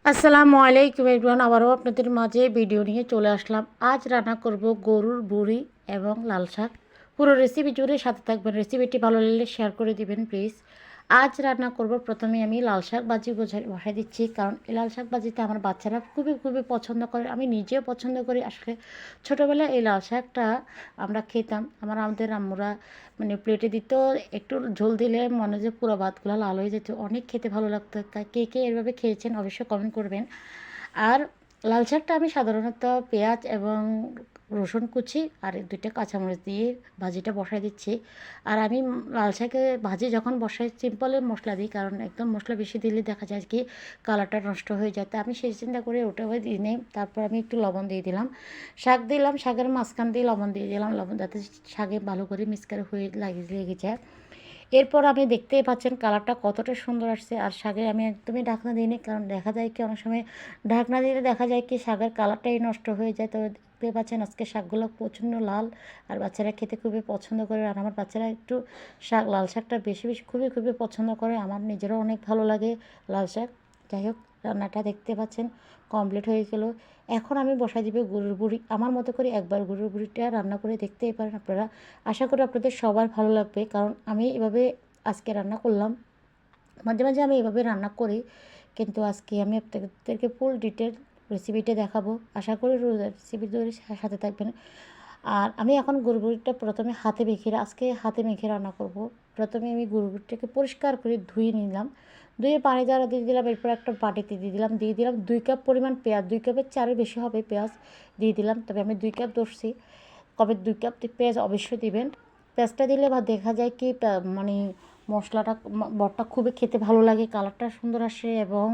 আসসালামু আলাইকুম এভরিওয়ান, আবারও আপনাদের মাঝে ভিডিও নিয়ে চলে আসলাম। আজ রান্না করব গরুর বুড়ি এবং লাল শাক। পুরো রেসিপি জুড়ে সাথে থাকবেন। রেসিপিটি ভালো লাগলে শেয়ার করে দিবেন প্লিজ। আজ রান্না করব, প্রথমে আমি লাল শাক ভাজি বসাই দিচ্ছি, কারণ এই লাল শাক ভাজিতে আমার বাচ্চারা খুবই খুবই পছন্দ করে, আমি নিজেও পছন্দ করি। আসলে ছোটোবেলায় এই লাল শাকটা আমরা খেতাম, আমাদের আম্মুরা প্লেটে দিত, একটু ঝোল দিলে মনে যে পুরো ভাতগুলো লাল হয়ে যেত, অনেক খেতে ভালো লাগতো। কে কে এভাবে খেয়েছেন অবশ্যই কমেন্ট করবেন। আর লাল শাকটা আমি সাধারণত পেঁয়াজ এবং রসুন কুচি আর 2টা কাঁচামরিচ দিয়ে ভাজিটা বসাই দিচ্ছি। আর আমি লাল শাকে ভাজি যখন বসাই সিম্পলে মশলা দিই, কারণ একদম মশলা বেশি দিলে দেখা যায় কি কালারটা নষ্ট হয়ে যায়। তো আমি সেই চিন্তা করে ওটাও দিয়ে নিই। তারপর আমি একটু লবণ দিয়ে দিলাম, শাক দিলাম, শাকের মাঝখান দিয়ে লবণ দিয়ে দিলাম, লবণ যাতে শাকে ভালো করে মিক্সকার হয়ে লেগে যায়। এরপর আপনি দেখতেই পাচ্ছেন কালারটা কতটা সুন্দর আসছে। আর শাকে আমি একদমই ঢাকনা দিইনি, কারণ দেখা যায় কি অনেক সময় ঢাকনা দিলে দেখা যায় কি শাকের কালারটাই নষ্ট হয়ে যায়। তো দেখতে পাচ্ছেন আজকে শাকগুলো প্রচণ্ড লাল, আর বাচ্চারা খেতে খুবই পছন্দ করে। আর আমার বাচ্চারা একটু লাল শাকটা বেশি বেশি খুবই খুবই পছন্দ করে, আমার নিজেরও অনেক ভালো লাগে লাল শাক। যাই হোক, রান্নাটা দেখতে পাচ্ছেন কমপ্লিট হয়ে গেল। এখন আমি বসাই দিব গরুর বুড়ি। আমার মতো করে একবার গরুর বুড়িটা রান্না করে দেখতেই পারেন আপনারা। আশা করি আপনাদের সবার ভালো লাগবে, কারণ আমি এভাবে আজকে রান্না করলাম। মাঝে মাঝে আমি এভাবে রান্না করি, কিন্তু আজকে আমি আপনাদেরকে ফুল ডিটেল রেসিপিটা দেখাবো। আশা করি রেসিপি ধরে সাথে থাকবেন। আর আমি এখন গরুর বুড়িটা প্রথমে আজকে হাতে মেখে রান্না করব। প্রথমে আমি গরুর বুড়িটাকে পরিষ্কার করে ধুয়ে নিলাম, ধুয়ে পানি দ্বারা দিয়ে দিলাম। এরপর একটা বাটিতে দিয়ে দিলাম 2 কাপ পরিমাণ পেঁয়াজ, 2 কাপের 4-এর বেশি হবে পেঁয়াজ দিয়ে দিলাম। তবে আমি 2 কাপ ধরছি, কবে 2 কাপ পেঁয়াজ অবশ্যই দিবেন। পেঁয়াজটা দিলে বা দেখা যায় কি মশলাটা বটটা খুবই খেতে ভালো লাগে, কালারটা সুন্দর আসে এবং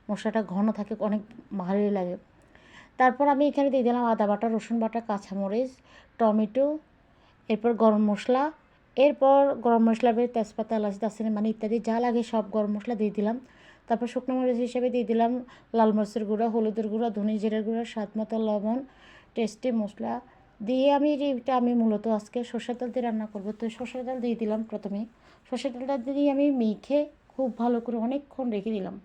মশলাটা ঘন থাকে, অনেক ভালোই লাগে। তারপর আমি এখানে দিয়ে দিলাম আদা বাটা, রসুন বাটা, কাঁচামরিচ, টমেটো, এরপর গরম মশলা, এরপর গরম মশলা তেজপাতা, এলাচ, দারচিনি ইত্যাদি যা লাগে সব গরম মশলা দিয়ে দিলাম। তারপর শুকনো মরিচ হিসেবে দিয়ে দিলাম লাল মরিচের গুঁড়া, হলুদের গুঁড়া, ধনে জিরের গুঁড়া, স্বাদ মতো লবণ, টেস্টি মশলা দিয়ে আমি মূলত আজকে সরষের তেল দিয়ে রান্না করবো। তো সরষের তেল দিয়ে দিলাম প্রথমে। সরষের তেলটা দিয়ে আমি মেখে খুব ভালো করে অনেকক্ষণ রেখে দিলাম।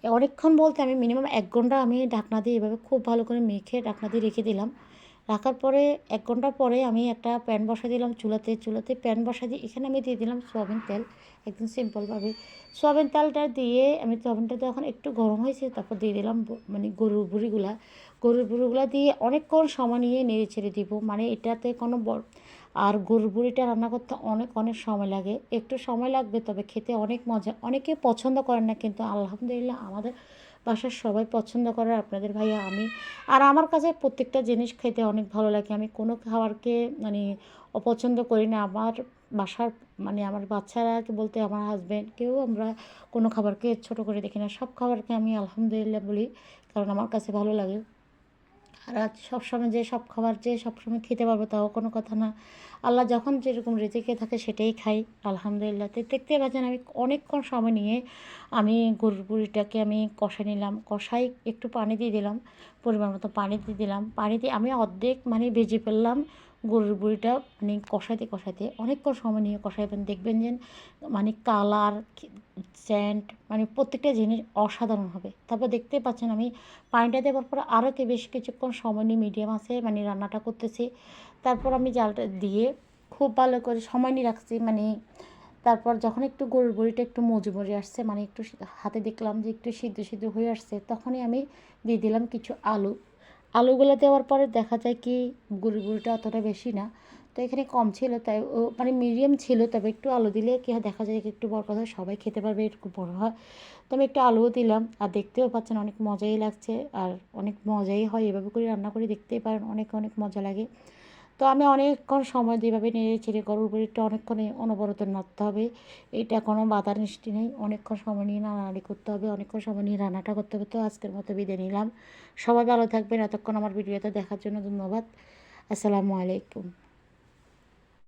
অনেকক্ষণ বলতে আমি মিনিমাম 1 ঘন্টা আমি ঢাকনা দিয়ে এভাবে খুব ভালো করে মেখে ঢাকনা দিয়ে রেখে দিলাম। রাখার পরে 1 ঘন্টা পরে আমি একটা প্যান বসাই দিলাম চুলাতে প্যান বসাই দিয়ে এখানে আমি দিয়ে দিলাম সয়াবিন তেল, একদম সিম্পলভাবে। সয়াবিন তেলটা দিয়ে সয়াবিনটা যখন একটু গরম হয়েছে, তারপর দিয়ে দিলাম গরুর বুড়িগুলা দিয়ে অনেকক্ষণ সময় নিয়ে নেড়ে ছেড়ে দিব। এটাতে কোনো আর গরুর বুড়িটা রান্না করতে অনেক অনেক সময় লাগে, একটু সময় লাগবে, তবে খেতে অনেক মজা। অনেকে পছন্দ করেন না, কিন্তু আলহামদুলিল্লাহ আমাদের বাসার সবাই পছন্দ করে, আপনাদের ভাইয়া আমি। আর আমার কাছে প্রত্যেকটা জিনিস খেতে অনেক ভালো লাগে, আমি কোনো খাবারকে অপছন্দ করি না। আমার বাসার আমার বাচ্চারা বলতে আমার হাজব্যান্ড কেউ আমরা কোনো খাবারকে ছোট করে দেখি না, সব খাবারকে আমি আলহামদুলিল্লাহ বলি, কারণ আমার কাছে ভালো লাগে। আর আজ সব খাবার যে সবসময় খেতে পারবো তাও কোনো কথা না, আল্লাহ যখন যেরকম রেজেকে থাকে সেটাই খাই আলহামদুলিল্লাহ। তো দেখতে পাচ্ছেন আমি অনেকক্ষণ সময় নিয়ে আমি গরুর বুড়িটাকে আমি কষাই নিলাম, কষাই একটু পানি দিয়ে দিলাম, পরিমাণ মতো পানি দিয়ে দিলাম। পানি দিয়ে আমি অর্ধেক ভেজে ফেললাম গরুর বুড়িটা। কষাইতে অনেকক্ষণ সময় নিয়ে কষাইবেন, দেখবেন যে কালার, সেন্ট প্রত্যেকটা জিনিস অসাধারণ হবে। তারপর দেখতে পাচ্ছেন আমি পানিটা দেওয়ার পর আরও বেশ কিছুক্ষণ সময় নিয়ে মিডিয়াম আছে রান্নাটা করতেছি। তারপর আমি জালটা দিয়ে খুব ভালো করে সময় নিয়ে রাখছি। তারপর যখন একটু গরুর বড়িটা একটু মজে আসছে, একটু হাতে দেখলাম যে একটু সিদ্ধ হয়ে আসছে, তখনই আমি দিয়ে দিলাম কিছু আলুগুলো দেওয়ার পরে দেখা যায় কি গরুর বড়িটা অতটা বেশি না, তো এখানে কম ছিল, তাই মিডিয়াম ছিল, তবে একটু আলু দিলে কি হয় দেখা যায় একটু বড় কথা সবাই খেতে পারবে, একটু বড় হয়। তো আমি একটু আলুও দিলাম, আর দেখতেও পাচ্ছেন অনেক মজাই লাগছে, আর অনেক মজাই হয় এভাবে করে রান্না করে দেখতেই পারেন, অনেক অনেক মজা লাগে। তো আমি অনেকক্ষণ সময় দিয়ে এভাবে নেড়ে ছেড়ে গরুর বুড়িটা অনেকক্ষণ অনবরত নাড়তে হবে, এটা কোনো বাধা মিষ্টি নেই, অনেকক্ষণ সময় নিয়ে নাড়ানাড়ি করতে হবে, অনেকক্ষণ সময় নিয়ে রান্নাটা করতে হবে। তো আজকের মতো বিদায় নিলাম, সবাই ভালো থাকবেন। এতক্ষণ আমার ভিডিওটা দেখার জন্য ধন্যবাদ। আসসালামু আলাইকুম।